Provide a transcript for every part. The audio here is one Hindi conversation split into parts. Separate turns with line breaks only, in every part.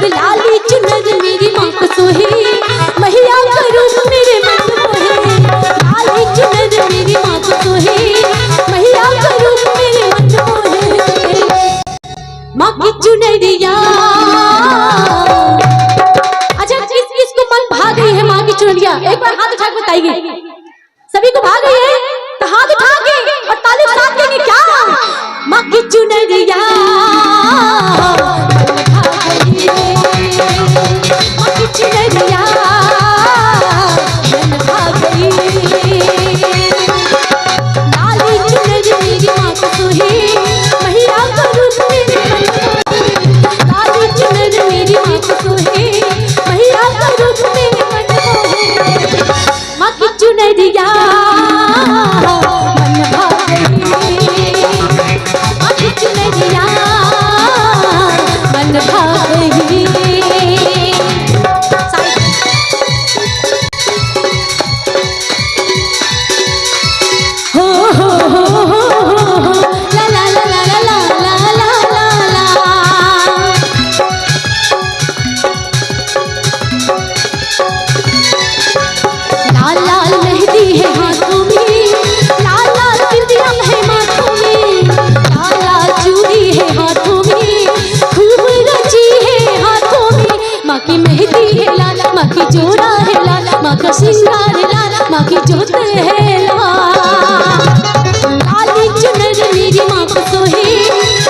लाली चुनर मेरी माँ को सोहे, मैया का रूप मेरे मन मोहे। लाली चुनर मेरी माँ को सोहे, मैया का रूप मेरे मन मोहे। माँ की चुनरिया, अच्छा किस किस को मन भा गई है माँ की चुनरिया? एक बार हाथ उठा के बताइए। सभी को भा गई है तो हाथ उठा के और ताली साथ देंगे क्या? माँ की चुनरिया चुनरिया मन भा गई। लाली चुनर मेरी माँ को सोहे, मैया का रूप मेरे मन मोहे। लाली चुनर मेरी माँ को सोहे, मैया का रूप मेरे मन मोहे। माँ की चुनरिया मन भा गई। माँ की चुनरिया मन भा गई। जोड़ा है लाल, माँ का सिंगार लाल, माँ की जोत है लाल। लाली चुनर मेरी माँ को सोहे,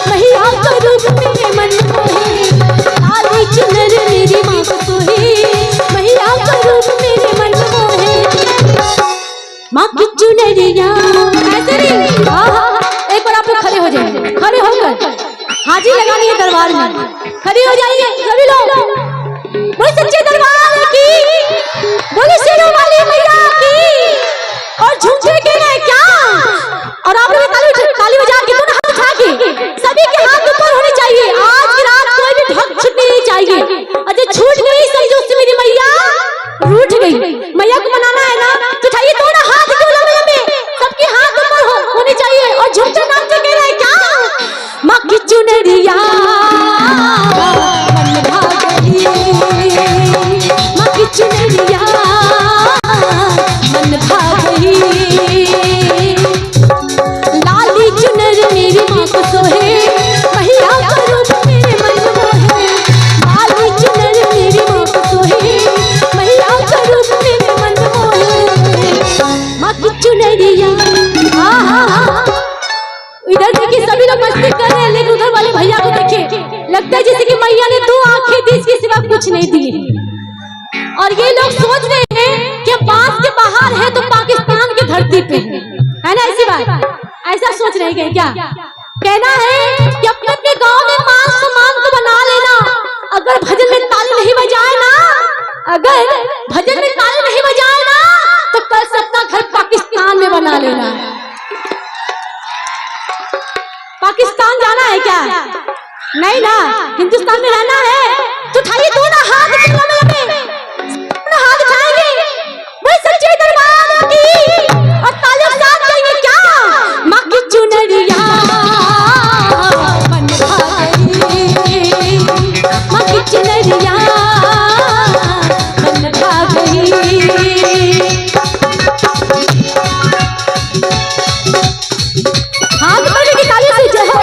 मैया का रूप मेरे मन मोहे। लाली चुनर मेरी माँ को सोहे, मैया का रूप मेरे मन मोहे। माँ की चुनरिया ऐसे नहीं, एक बार आप लोग खड़े हो जाइए, खड़े होकर हाजी लगानी है दरबार में। खड़े हो जाइए सभी लोग। बोले सच्चे दरबार की, बोले शेरों वाली मैया की। और झूठे के गए क्या? और आप लोग ताली बजा के दोनों हाथ उठा के सभी के हाथ ऊपर होने चाहिए। आज की रात कोई भी भक्त छूटनी नहीं चाहिए। अरे छूट गई समझो उससे मेरी मैया रूठ गई। मैया को मनाना है ना तो उठाइए दोनों हाथ के लंबे लंबे, सबके हाथ ऊपर होने चाहिए। और झूठे नाम से कह रहे हैं क्या? माँ की चुनरिया चुनरिया मन भा गई। लाली चुनर मेरी माँ को सोहे, मैया का रूप मेरे मन मोहे। लाली चुनर मेरी माँ को सोहे, मैया का रूप मेरे मन मोहे। माँ की चुनरिया इधर देखिए सभी लोग मस्ती कर रहे हैं, लेकिन उधर वाले भैया को देखिए, लगता है जैसे कि मैया ने 2 आंखें दी, इसके सिवा कुछ नहीं दी। और ये लोग सोच रहे हैं कि बांस के बाहर है तो पाकिस्तान की धरती पे है ना? ऐसी बात ऐसा सोच रहे हैं क्या? कहना है कि अपने अपने गांव में मान सम्मान को बना लेना। अगर भजन में ताली नहीं बजाए ना, अगर भजन में ताली नहीं बजाए ना, तो कल से अपना घर पाकिस्तान में बना लेना। पाकिस्तान जाना है क्या? नहीं ना, हिंदुस्तान में रहना है तो उठाइए दोनों हाथ हाथ उठाएंगे। बोले सच्चे दरबार की, और ताली साथ देंगे क्या? माँ की चुनरिया मन भा गई। माँ की चुनरिया मन भा गई। हाथ पर की ताली से जय।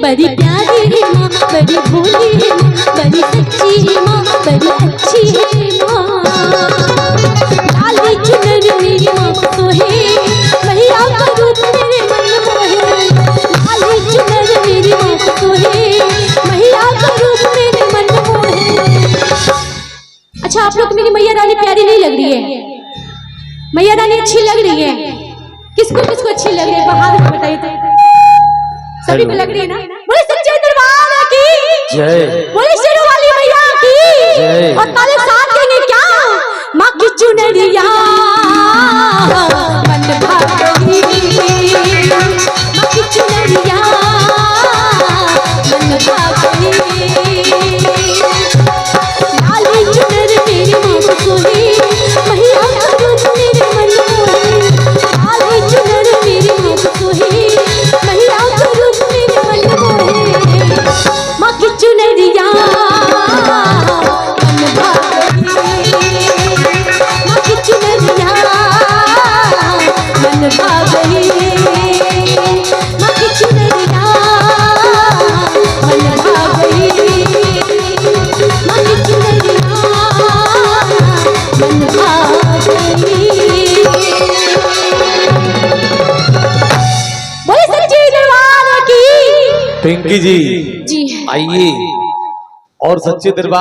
बड़ी प्यारी है माँ, बड़ी भोली है माँ, बड़ी सच्ची है माँ, बड़ी अच्छी है माँ। लाली चुनर मेरी माँ को सोहे, मैया का रूप मेरे मन मोहे। लाली चुनर मेरी माँ को सोहे, मैया का रूप मेरी मैया रानी प्यारी नहीं लग रही है? मैया रानी अच्छी लग रही है? किसको किसको अच्छी लग रही है? हाथ में बताइए तो। सभी को लग रही है ना? बोले सच्चे दरबार की
जय,
बोले शेरों वाली मैया की
जय।
और ताले साथ देंगे क्या? माँ की चुनरिया मन भागई, माँ की चुनरिया मन भागई। लाली चुनर मेरी माँ को सोहे, मैया का रूप मेरे मन मोहे। लाली चुनर मेरी माँ को सोहे, मैया का रूप मेरे मन मोहे। माँ की चुनरिया मन भागई, माँ की चुनरिया मन भागई, माँ की चुनरिया मन भागई, माँ की चुनरिया मन भागई। बोले सच्चे दरबार की
पिंकी जी
जी।
आइए और सच्चे दरबार